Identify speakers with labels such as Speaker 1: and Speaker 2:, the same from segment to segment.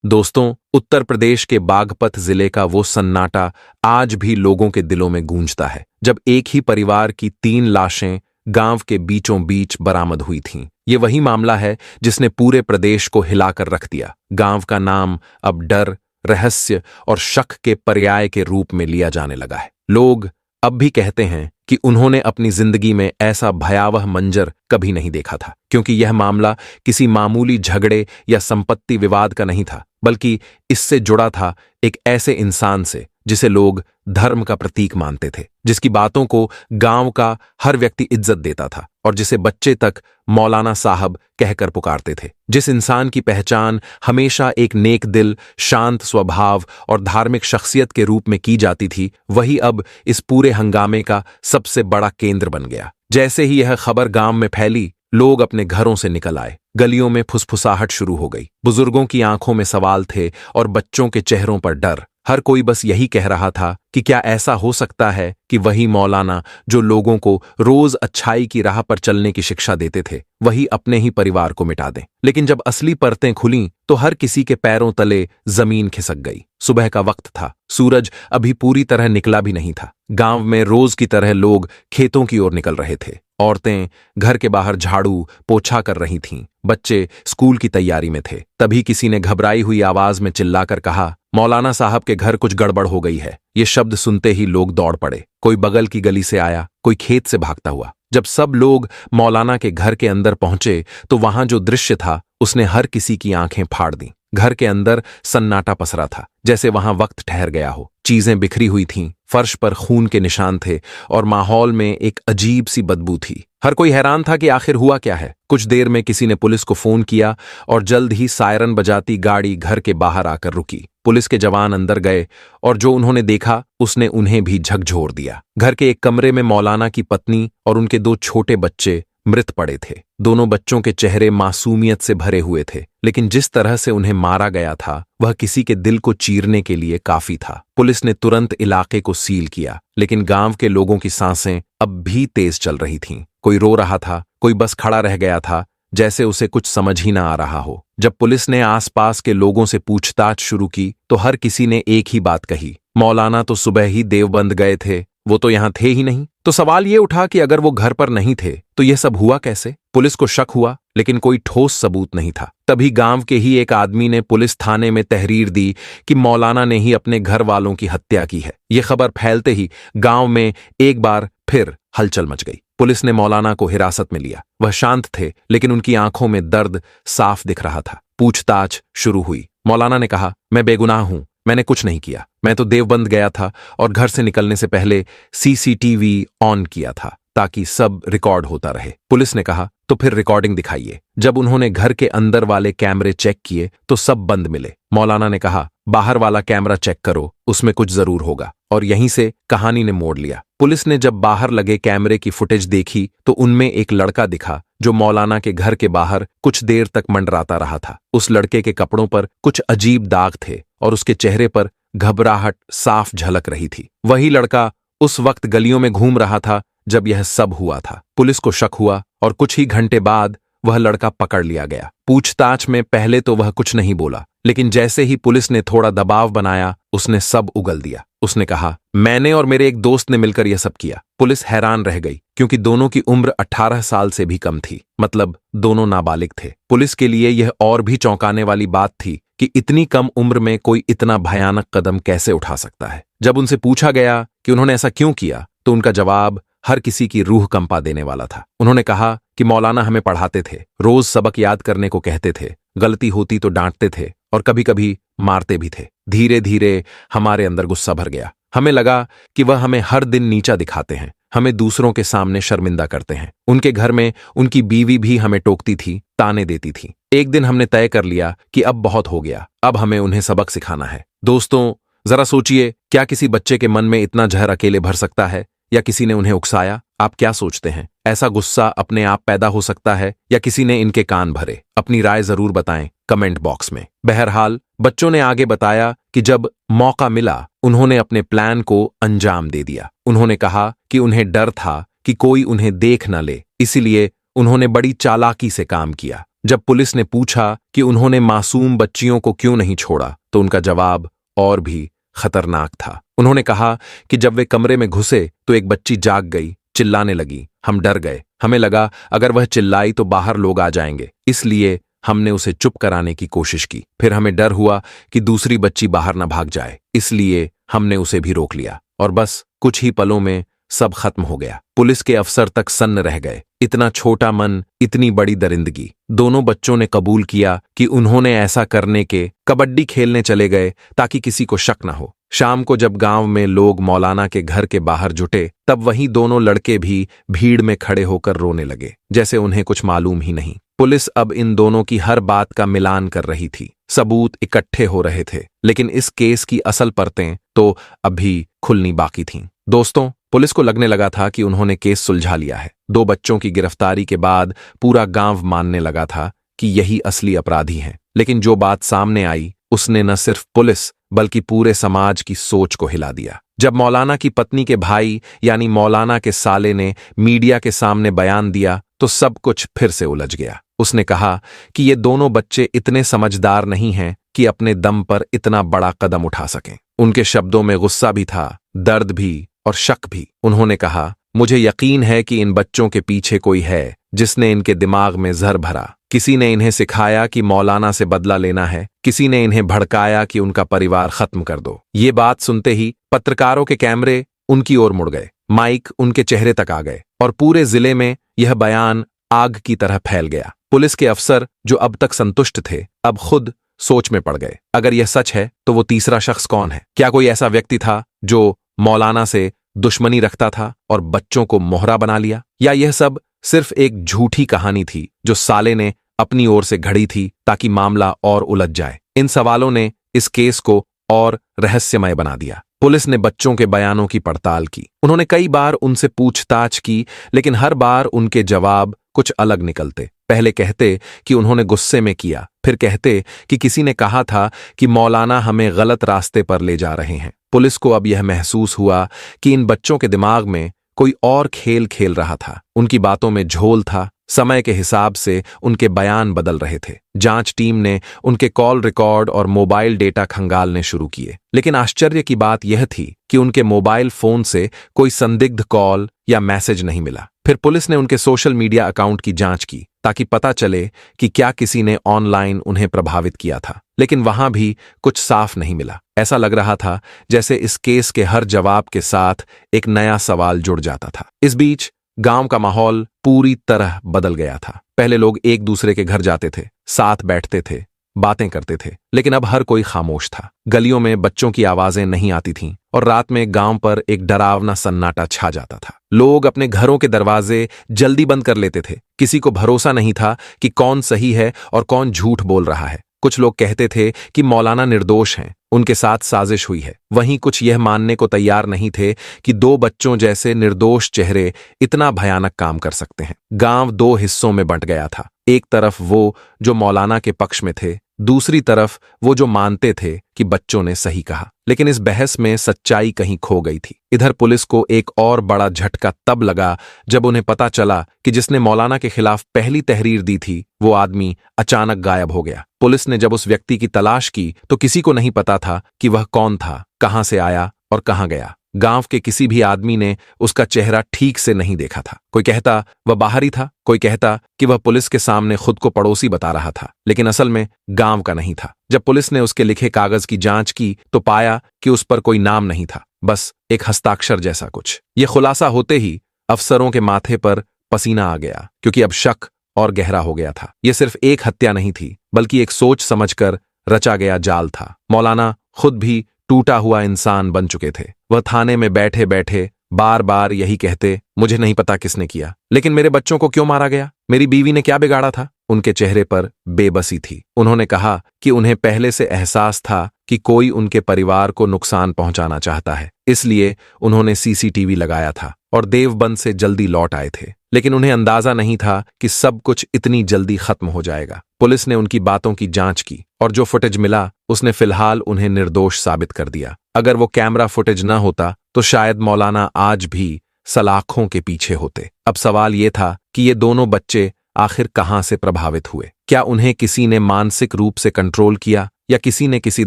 Speaker 1: दोस्तों, उत्तर प्रदेश के बागपत जिले का वो सन्नाटा आज भी लोगों के दिलों में गूंजता है, जब एक ही परिवार की 3 लाशें गांव के बीचों बीच बरामद हुई थीं। ये वही मामला है जिसने पूरे प्रदेश को हिलाकर रख दिया। गांव का नाम अब डर, रहस्य और शक के पर्याय के रूप में लिया जाने लगा है। लोग अब भी कहते हैं कि उन्होंने अपनी जिंदगी में ऐसा भयावह मंजर कभी नहीं देखा था, क्योंकि यह मामला किसी मामूली झगड़े या संपत्ति विवाद का नहीं था, बल्कि इससे जुड़ा था एक ऐसे इंसान से जिसे लोग धर्म का प्रतीक मानते थे, जिसकी बातों को गांव का हर व्यक्ति इज्जत देता था और जिसे बच्चे तक मौलाना साहब कहकर पुकारते थे। जिस इंसान की पहचान हमेशा एक नेक दिल, शांत स्वभाव और धार्मिक शख्सियत के रूप में की जाती थी, वही अब इस पूरे हंगामे का सबसे बड़ा केंद्र बन गया। जैसे ही यह खबर गांव में फैली, लोग अपने घरों से निकल आए। गलियों में फुसफुसाहट शुरू हो गई। बुजुर्गों की आंखों में सवाल थे और बच्चों के चेहरों पर डर। हर कोई बस यही कह रहा था कि क्या ऐसा हो सकता है कि वही मौलाना जो लोगों को रोज अच्छाई की राह पर चलने की शिक्षा देते थे, वही अपने ही परिवार को मिटा दें। लेकिन जब असली परतें खुलीं तो हर किसी के पैरों तले जमीन खिसक गई। सुबह का वक्त था, सूरज अभी पूरी तरह निकला भी नहीं था। गांव में रोज की तरह लोग खेतों की ओर निकल रहे थे। औरतें घर के बाहर झाड़ू पोछा कर रही थीं, बच्चे स्कूल की तैयारी में थे। तभी किसी ने घबराई हुई आवाज में चिल्लाकर कहा, मौलाना साहब के घर कुछ गड़बड़ हो गई है। ये शब्द सुनते ही लोग दौड़ पड़े। कोई बगल की गली से आया, कोई खेत से भागता हुआ। जब सब लोग मौलाना के घर के अंदर पहुंचे तो वहां जो दृश्य था उसने हर किसी की आंखें फाड़ दी। घर के अंदर सन्नाटा पसरा था, जैसे वहां वक्त ठहर गया हो। चीजें बिखरी हुई थीं, फर्श पर खून के निशान थे और माहौल में एक अजीब सी बदबू थी। हर कोई हैरान था कि आखिर हुआ क्या है। कुछ देर में किसी ने पुलिस को फोन किया और जल्द ही सायरन बजाती गाड़ी घर के बाहर आकर रुकी। पुलिस के जवान अंदर गए और जो उन्होंने देखा उसने उन्हें भी झकझोर दिया। घर के एक कमरे में मौलाना की पत्नी और उनके 2 छोटे बच्चे मृत पड़े थे। दोनों बच्चों के चेहरे मासूमियत से भरे हुए थे, लेकिन जिस तरह से उन्हें मारा गया था वह किसी के दिल को चीरने के लिए काफी था। पुलिस ने तुरंत इलाके को सील किया, लेकिन गांव के लोगों की सांसें अब भी तेज चल रही थीं। कोई रो रहा था, कोई बस खड़ा रह गया था, जैसे उसे कुछ समझ ही ना आ रहा हो। जब पुलिस ने आसपास के लोगों से पूछताछ शुरू की तो हर किसी ने एक ही बात कही, मौलाना तो सुबह ही देवबंद गए थे, वो तो यहां थे ही नहीं। तो सवाल ये उठा कि अगर वो घर पर नहीं थे तो यह सब हुआ कैसे? पुलिस को शक हुआ, लेकिन कोई ठोस सबूत नहीं था। तभी गांव के ही एक आदमी ने पुलिस थाने में तहरीर दी कि मौलाना ने ही अपने घर वालों की हत्या की है। यह खबर फैलते ही गांव में एक बार फिर हलचल मच गई। पुलिस ने मौलाना को हिरासत में लिया। वह शांत थे, लेकिन उनकी आंखों में दर्द साफ दिख रहा था। पूछताछ शुरू हुई। मौलाना ने कहा, मैं बेगुनाह हूं, मैंने कुछ नहीं किया। मैं तो देवबंद गया था और घर से निकलने से पहले सीसीटीवी ऑन किया था ताकि सब रिकॉर्ड होता रहे। पुलिस ने कहा, तो फिर रिकॉर्डिंग दिखाइए। जब उन्होंने घर के अंदर वाले कैमरे चेक किए तो सब बंद मिले। मौलाना ने कहा, बाहर वाला कैमरा चेक करो, उसमें कुछ जरूर होगा। और यहीं से कहानी ने मोड़ लिया। पुलिस ने जब बाहर लगे कैमरे की फुटेज देखी तो उनमें एक लड़का दिखा जो मौलाना के घर के बाहर कुछ देर तक मंडराता रहा था। उस लड़के के कपड़ों पर कुछ अजीब दाग थे और उसके चेहरे पर घबराहट साफ झलक रही थी। वही लड़का उस वक्त गलियों में घूम रहा था जब यह सब हुआ था। पुलिस को शक हुआ और कुछ ही घंटे बाद वह लड़का पकड़ लिया गया। पूछताछ में पहले तो वह कुछ नहीं बोला, लेकिन जैसे ही पुलिस ने थोड़ा दबाव बनाया उसने सब उगल दिया। उसने कहा, मैंने और मेरे एक दोस्त ने मिलकर यह सब किया। पुलिस हैरान रह गई, क्योंकि दोनों की उम्र 18 साल से भी कम थी, मतलब दोनों नाबालिग थे। पुलिस के लिए यह और भी चौंकाने वाली बात थी कि इतनी कम उम्र में कोई इतना भयानक कदम कैसे उठा सकता है। जब उनसे पूछा गया कि उन्होंने ऐसा क्यों किया तो उनका जवाब हर किसी की रूह कंपा देने वाला था। उन्होंने कहा कि मौलाना हमें पढ़ाते थे, रोज सबक याद करने को कहते थे, गलती होती तो डांटते थे और कभी कभी मारते भी थे। धीरे धीरे हमारे अंदर गुस्सा भर गया। हमें लगा कि वह हमें हर दिन नीचा दिखाते हैं, हमें दूसरों के सामने शर्मिंदा करते हैं। उनके घर में उनकी बीवी भी हमें टोकती थी, ताने देती थी। एक दिन हमने तय कर लिया कि अब बहुत हो गया, अब हमें उन्हें सबक सिखाना है। दोस्तों, जरा सोचिए, क्या किसी बच्चे के मन में इतना जहर अकेले भर सकता है, या किसी ने उन्हें उकसाया? आप क्या सोचते हैं? ऐसा गुस्सा अपने आप पैदा हो सकता है या किसी ने इनके कान भरे? अपनी राय जरूर बताएं कमेंट बॉक्स में। बहरहाल बच्चों ने आगे बताया कि जब मौका मिला उन्होंने अपने प्लान को अंजाम दे दिया। उन्होंने कहा कि उन्हें डर था कि कोई उन्हें देख न ले, इसीलिए उन्होंने बड़ी चालाकी से काम किया। जब पुलिस ने पूछा कि उन्होंने मासूम बच्चियों को क्यों नहीं छोड़ा, तो उनका जवाब और भी खतरनाक था। उन्होंने कहा कि जब वे कमरे में घुसे तो एक बच्ची जाग गई, चिल्लाने लगी। हम डर गए, हमें लगा अगर वह चिल्लाई तो बाहर लोग आ जाएंगे, इसलिए हमने उसे चुप कराने की कोशिश की। फिर हमें डर हुआ कि दूसरी बच्ची बाहर न भाग जाए, इसलिए हमने उसे भी रोक लिया। और बस कुछ ही पलों में सब खत्म हो गया। पुलिस के अफसर तक सन्न रह गए। इतना छोटा मन, इतनी बड़ी दरिंदगी। दोनों बच्चों ने कबूल किया कि उन्होंने ऐसा करने के कबड्डी खेलने चले गए ताकि किसी को शक न हो। शाम को जब गांव में लोग मौलाना के घर के बाहर जुटे, तब वहीं दोनों लड़के भी भीड़ में खड़े होकर रोने लगे, जैसे उन्हें कुछ मालूम ही नहीं। पुलिस अब इन दोनों की हर बात का मिलान कर रही थी। सबूत इकट्ठे हो रहे थे, लेकिन इस केस की असल परतें तो अभी खुलनी बाकी थीं। दोस्तों, पुलिस को लगने लगा था कि उन्होंने केस सुलझा लिया है। 2 बच्चों की गिरफ्तारी के बाद पूरा गांव मानने लगा था कि यही असली अपराधी हैं। लेकिन जो बात सामने आई, उसने न सिर्फ पुलिस बल्कि पूरे समाज की सोच को हिला दिया। जब मौलाना की पत्नी के भाई यानी मौलाना के साले ने मीडिया के सामने बयान दिया, तो सब कुछ फिर से उलझ गया। उसने कहा कि ये दोनों बच्चे इतने समझदार नहीं हैं कि अपने दम पर इतना बड़ा कदम उठा सकें। उनके शब्दों में गुस्सा भी था, दर्द भी और शक भी। उन्होंने कहा, मुझे यकीन है कि इन बच्चों के पीछे कोई है जिसने इनके दिमाग में जहर भरा। किसी ने इन्हें सिखाया कि मौलाना से बदला लेना है, किसी ने इन्हें भड़काया कि उनका परिवार खत्म कर दो। ये बात सुनते ही पत्रकारों के कैमरे उनकी ओर मुड़ गए, माइक उनके चेहरे तक आ गए और पूरे जिले में यह बयान आग की तरह फैल गया। पुलिस के अफसर जो अब तक संतुष्ट थे, अब खुद सोच में पड़ गए। अगर यह सच है तो वो तीसरा शख्स कौन है? क्या कोई ऐसा व्यक्ति था जो मौलाना से दुश्मनी रखता था और बच्चों को मोहरा बना लिया? या यह सब सिर्फ एक झूठी कहानी थी जो साले ने अपनी ओर से घड़ी थी ताकि मामला और उलझ जाए? इन सवालों ने इस केस को और रहस्यमय बना दिया। पुलिस ने बच्चों के बयानों की पड़ताल की। उन्होंने कई बार उनसे पूछताछ की, लेकिन हर बार उनके जवाब कुछ अलग निकलते। पहले कहते कि उन्होंने गुस्से में किया, फिर कहते कि किसी ने कहा था कि मौलाना हमें गलत रास्ते पर ले जा रहे हैं। पुलिस को अब यह महसूस हुआ कि इन बच्चों के दिमाग में कोई और खेल खेल रहा था। उनकी बातों में झोल था, समय के हिसाब से उनके बयान बदल रहे थे। जांच टीम ने उनके कॉल रिकॉर्ड और मोबाइल डेटा खंगालने शुरू किए, लेकिन आश्चर्य की बात यह थी कि उनके मोबाइल फोन से कोई संदिग्ध कॉल या मैसेज नहीं मिला। फिर पुलिस ने उनके सोशल मीडिया अकाउंट की जांच की ताकि पता चले कि क्या किसी ने ऑनलाइन उन्हें प्रभावित किया था, लेकिन वहां भी कुछ साफ नहीं मिला। ऐसा लग रहा था जैसे इस केस के हर जवाब के साथ एक नया सवाल जुड़ जाता था। इस बीच गांव का माहौल पूरी तरह बदल गया था। पहले लोग एक दूसरे के घर जाते थे, साथ बैठते थे, बातें करते थे, लेकिन अब हर कोई खामोश था। गलियों में बच्चों की आवाजें नहीं आती थीं और रात में गांव पर एक डरावना सन्नाटा छा जाता था। लोग अपने घरों के दरवाजे जल्दी बंद कर लेते थे। किसी को भरोसा नहीं था कि कौन सही है और कौन झूठ बोल रहा है। कुछ लोग कहते थे कि मौलाना निर्दोष हैं, उनके साथ साजिश हुई है। वहीं कुछ यह मानने को तैयार नहीं थे कि 2 बच्चों जैसे निर्दोष चेहरे इतना भयानक काम कर सकते हैं। गांव 2 हिस्सों में बंट गया था। एक तरफ वो जो मौलाना के पक्ष में थे, दूसरी तरफ वो जो मानते थे कि बच्चों ने सही कहा। लेकिन इस बहस में सच्चाई कहीं खो गई थी। इधर पुलिस को एक और बड़ा झटका तब लगा जब उन्हें पता चला कि जिसने मौलाना के खिलाफ पहली तहरीर दी थी, वो आदमी अचानक गायब हो गया। पुलिस ने जब उस व्यक्ति की तलाश की तो किसी को नहीं पता था कि वह कौन था, कहां से आया और कहां गया। गांव के किसी भी आदमी ने उसका चेहरा ठीक से नहीं देखा था। कोई कहता वह बाहरी था, कोई कहता कि वह पुलिस के सामने खुद को पड़ोसी बता रहा था, लेकिन असल में गांव का नहीं था। जब पुलिस ने उसके लिखे कागज की जांच की तो पाया कि उस पर कोई नाम नहीं था, बस एक हस्ताक्षर जैसा कुछ। यह खुलासा होते ही अफसरों के माथे पर पसीना आ गया, क्योंकि अब शक और गहरा हो गया था। यह सिर्फ एक हत्या नहीं थी, बल्कि एक सोच समझकर रचा गया जाल था। मौलाना खुद भी टूटा हुआ इंसान बन चुके थे। वह थाने में बैठे बैठे बार बार यही कहते, मुझे नहीं पता किसने किया, लेकिन मेरे बच्चों को क्यों मारा गया? मेरी बीवी ने क्या बिगाड़ा था? उनके चेहरे पर बेबसी थी। उन्होंने कहा कि उन्हें पहले से एहसास था कि कोई उनके परिवार को नुकसान पहुंचाना चाहता है, इसलिए उन्होंने सीसीटीवी लगाया था और देवबंद से जल्दी लौट आए थे। लेकिन उन्हें अंदाजा नहीं था कि सब कुछ इतनी जल्दी खत्म हो जाएगा। पुलिस ने उनकी बातों की जांच की और जो फुटेज मिला उसने फिलहाल उन्हें निर्दोष साबित कर दिया। अगर वो कैमरा फुटेज न होता तो शायद मौलाना आज भी सलाखों के पीछे होते। अब सवाल ये था कि ये दोनों बच्चे आखिर कहां से प्रभावित हुए? क्या उन्हें किसी ने मानसिक रूप से कंट्रोल किया या किसी ने किसी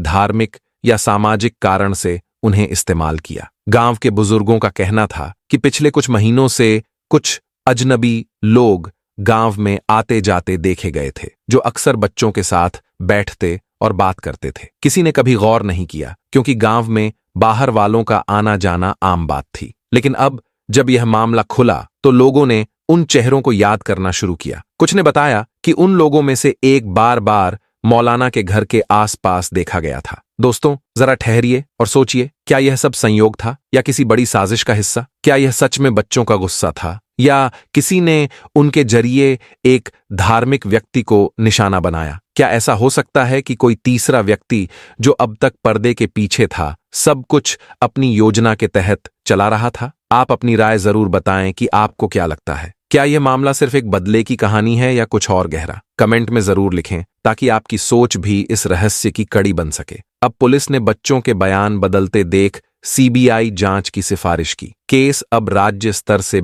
Speaker 1: धार्मिक या सामाजिक कारण से उन्हें इस्तेमाल किया? गांव के बुजुर्गों का कहना था कि पिछले कुछ महीनों से कुछ अजनबी लोग गांव में आते जाते देखे गए थे, जो अक्सर बच्चों के साथ बैठते और बात करते थे। किसी ने कभी गौर नहीं किया, क्योंकि गांव में बाहर वालों का आना जाना आम बात थी। लेकिन अब जब यह मामला खुला तो लोगों ने उन चेहरों को याद करना शुरू किया। कुछ ने बताया कि उन लोगों में से एक बार बार मौलाना के घर के आसपास देखा गया था। दोस्तों, जरा ठहरिए और सोचिए, क्या यह सब संयोग था या किसी बड़ी साजिश का हिस्सा? क्या यह सच में बच्चों का गुस्सा था या किसी ने उनके जरिए एक धार्मिक व्यक्ति को निशाना बनाया? क्या ऐसा हो सकता है कि कोई तीसरा व्यक्ति जो अब तक पर्दे के पीछे था, सब कुछ अपनी योजना के तहत चला रहा था? आप अपनी राय जरूर बताएं कि आपको क्या लगता है। क्या यह मामला सिर्फ एक बदले की कहानी है या कुछ और गहरा? कमेंट में जरूर लिखें, ताकि आपकी सोच भी इस रहस्य की कड़ी बन सके। अब पुलिस ने बच्चों के बयान बदलते देख सीबीआई जांच की सिफारिश की। केस अब राज्य स्तर से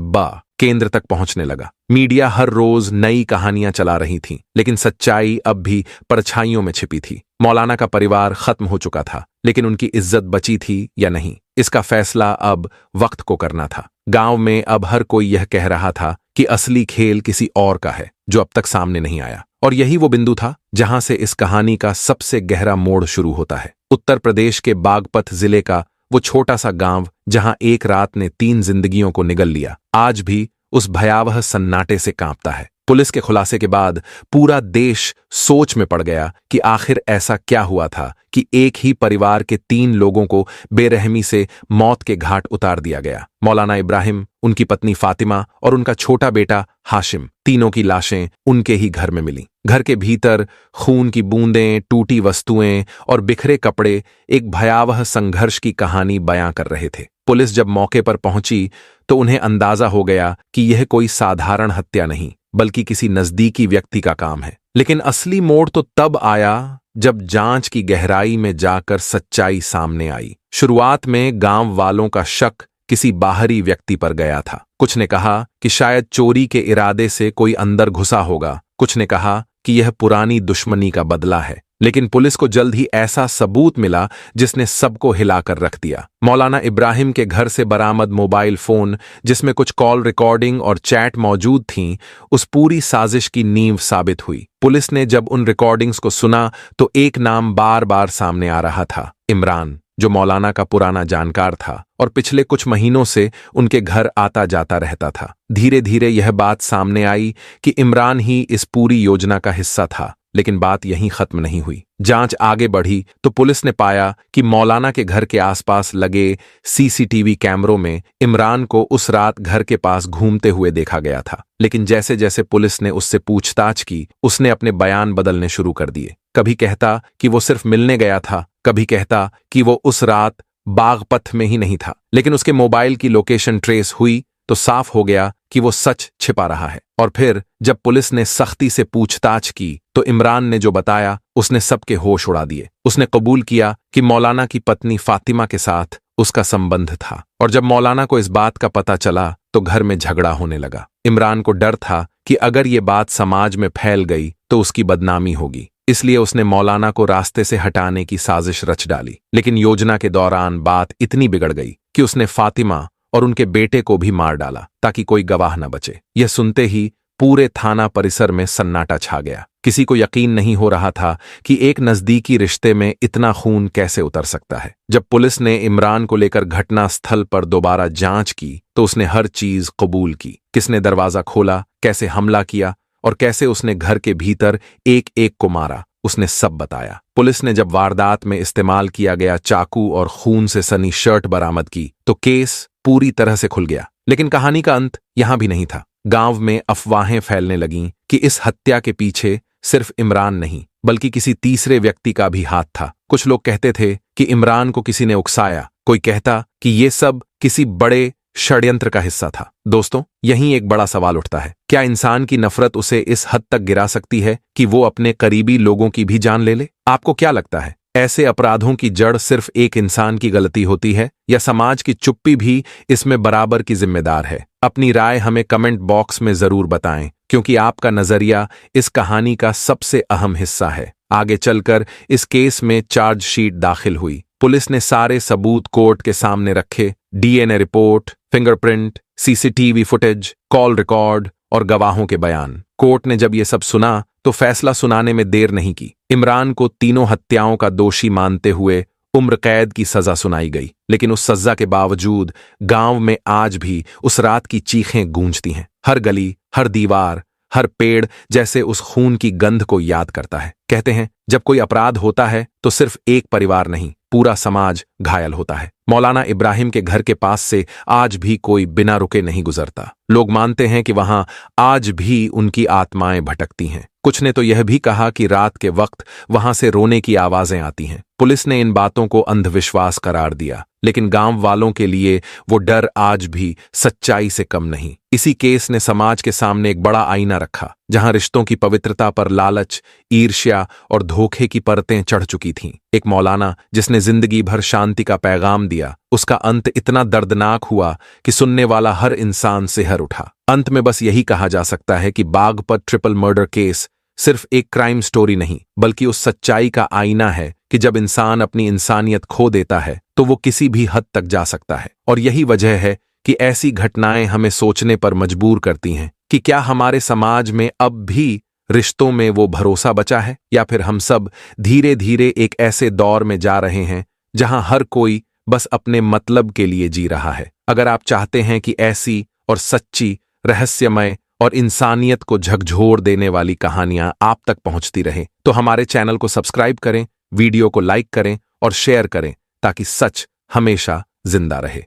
Speaker 1: केंद्र तक पहुंचने लगा। मीडिया हर रोज नई कहानियां चला रही थी, लेकिन सच्चाई अब भी परछाइयों में छिपी थी। मौलाना का परिवार खत्म हो चुका था, लेकिन उनकी इज्जत बची थी या नहीं, इसका फैसला अब वक्त को करना था। गांव में अब हर कोई यह कह रहा था कि असली खेल किसी और का है, जो अब तक सामने नहीं आया। और यही वो बिंदु था जहां से इस कहानी का सबसे गहरा मोड़ शुरू होता है। उत्तर प्रदेश के बागपत जिले का वो छोटा सा गांव, जहां एक रात ने 3 जिंदगियों को निगल लिया, आज भी उस भयावह सन्नाटे से कांपता है। पुलिस के खुलासे के बाद पूरा देश सोच में पड़ गया कि आखिर ऐसा क्या हुआ था कि एक ही परिवार के 3 लोगों को बेरहमी से मौत के घाट उतार दिया गया। मौलाना इब्राहिम, उनकी पत्नी फातिमा और उनका छोटा बेटा हाशिम, तीनों की लाशें उनके ही घर में मिली। घर के भीतर खून की बूंदें, टूटी वस्तुएं और बिखरे कपड़े एक भयावह संघर्ष की कहानी बयां कर रहे थे। पुलिस जब मौके पर पहुंची तो उन्हें अंदाजा हो गया कि यह कोई साधारण हत्या नहीं, बल्कि किसी नजदीकी व्यक्ति का काम है। लेकिन असली मोड़ तो तब आया जब जांच की गहराई में जाकर सच्चाई सामने आई। शुरुआत में गांव वालों का शक किसी बाहरी व्यक्ति पर गया था। कुछ ने कहा कि शायद चोरी के इरादे से कोई अंदर घुसा होगा। कुछ ने कहा कि यह पुरानी दुश्मनी का बदला है। लेकिन पुलिस को जल्द ही ऐसा सबूत मिला जिसने सबको हिलाकर रख दिया। मौलाना इब्राहिम के घर से बरामद मोबाइल फोन, जिसमें कुछ कॉल रिकॉर्डिंग और चैट मौजूद थीं, उस पूरी साजिश की नींव साबित हुई। पुलिस ने जब उन रिकॉर्डिंग्स को सुना तो एक नाम बार बार सामने आ रहा था, इमरान, जो मौलाना का पुराना जानकार था और पिछले कुछ महीनों से उनके घर आता जाता रहता था। धीरे धीरे यह बात सामने आई कि इमरान ही इस पूरी योजना का हिस्सा था। लेकिन बात यहीं खत्म नहीं हुई। जांच आगे बढ़ी तो पुलिस ने पाया कि मौलाना के घर के आसपास लगे सीसीटीवी कैमरों में इमरान को उस रात घर के पास घूमते हुए देखा गया था। लेकिन जैसे जैसे पुलिस ने उससे पूछताछ की, उसने अपने बयान बदलने शुरू कर दिए। कभी कहता कि वो सिर्फ मिलने गया था, कभी कहता कि वो उस रात बागपत में ही नहीं था। लेकिन उसके मोबाइल की लोकेशन ट्रेस हुई तो साफ हो गया कि वो सच छिपा रहा है। और फिर जब पुलिस ने सख्ती से पूछताछ की तो इमरान ने जो बताया उसने सबके होश उड़ा दिए। उसने कबूल किया कि मौलाना की पत्नी फातिमा के साथ उसका संबंध था। और जब मौलाना को इस बात का पता चला तो घर में झगड़ा होने लगा। इमरान को डर था कि अगर ये बात समाज में फैल गई तो उसकी बदनामी होगी, इसलिए उसने मौलाना को रास्ते से हटाने की साजिश रच डाली। लेकिन योजना के दौरान बात इतनी बिगड़ गई कि उसने फातिमा और उनके बेटे को भी मार डाला ताकि कोई गवाह न बचे। यह सुनते ही पूरे थाना परिसर में सन्नाटा छा गया। किसी को यकीन नहीं हो रहा था कि एक नजदीकी रिश्ते में इतना खून कैसे उतर सकता है। जब पुलिस ने इमरान को लेकर घटना स्थल पर दोबारा जांच की तो उसने हर चीज कबूल की। किसने दरवाजा खोला, कैसे हमला किया और कैसे उसने घर के भीतर एक एक को मारा, उसने सब बताया। पुलिस ने जब वारदात में इस्तेमाल किया गया चाकू और खून से सनी शर्ट बरामद की तो केस पूरी तरह से खुल गया। लेकिन कहानी का अंत यहां भी नहीं था। गांव में अफवाहें फैलने लगीं कि इस हत्या के पीछे सिर्फ इमरान नहीं बल्कि किसी तीसरे व्यक्ति का भी हाथ था। कुछ लोग कहते थे कि इमरान को किसी ने उकसाया, कोई कहता कि ये सब किसी बड़े षड्यंत्र का हिस्सा था। दोस्तों, यहीं एक बड़ा सवाल उठता है, क्या इंसान की नफरत उसे इस हद तक गिरा सकती है कि वो अपने करीबी लोगों की भी जान ले ले? आपको क्या लगता है, ऐसे अपराधों की जड़ सिर्फ एक इंसान की गलती होती है या समाज की चुप्पी भी इसमें बराबर की जिम्मेदार है? अपनी राय हमें कमेंट बॉक्स में जरूर बताएं। क्योंकि आपका नजरिया इस कहानी का सबसे अहम हिस्सा है। आगे चलकर इस केस में चार्जशीट दाखिल हुई। पुलिस ने सारे सबूत कोर्ट के सामने रखे, DNA report, fingerprint, CCTV footage, call record और गवाहों के बयान। कोर्ट ने जब ये सब सुना तो फैसला सुनाने में देर नहीं की। इमरान को तीनों हत्याओं का दोषी मानते हुए उम्र कैद की सजा सुनाई गई। लेकिन उस सजा के बावजूद गांव में आज भी उस रात की चीखें गूंजती हैं। हर गली, हर दीवार, हर पेड़ जैसे उस खून की गंध को याद करता है। कहते हैं जब कोई अपराध होता है तो सिर्फ एक परिवार नहीं, पूरा समाज घायल होता है। मौलाना इब्राहिम के घर के पास से आज भी कोई बिना रुके नहीं गुजरता। लोग मानते हैं कि वहां आज भी उनकी आत्माएं भटकती हैं। कुछ ने तो यह भी कहा कि रात के वक्त वहां से रोने की आवाजें आती हैं। पुलिस ने इन बातों को अंधविश्वास करार दिया, लेकिन गांव वालों के लिए वो डर आज भी सच्चाई से कम नहीं। इसी केस ने समाज के सामने एक बड़ा आईना रखा, जहां रिश्तों की पवित्रता पर लालच, ईर्ष्या और धोखे की परतें चढ़ चुकी थीं। एक मौलाना जिसने जिंदगी भर शांति का पैगाम दिया, उसका अंत इतना दर्दनाक हुआ कि सुनने वाला हर इंसान सिहर उठा। अंत में बस यही कहा जा सकता है कि बागपत ट्रिपल मर्डर केस सिर्फ एक क्राइम स्टोरी नहीं, बल्कि उस सच्चाई का आईना है कि जब इंसान अपनी इंसानियत खो देता है तो वो किसी भी हद तक जा सकता है। और यही वजह है कि ऐसी घटनाएं हमें सोचने पर मजबूर करती हैं कि क्या हमारे समाज में अब भी रिश्तों में वो भरोसा बचा है, या फिर हम सब धीरे धीरे एक ऐसे दौर में जा रहे हैं जहां हर कोई बस अपने मतलब के लिए जी रहा है। अगर आप चाहते हैं कि ऐसी और सच्ची, रहस्यमय और इंसानियत को झकझोर देने वाली कहानियां आप तक पहुंचती रहें, तो हमारे चैनल को सब्सक्राइब करें, वीडियो को लाइक करें और शेयर करें, ताकि सच हमेशा जिंदा रहे।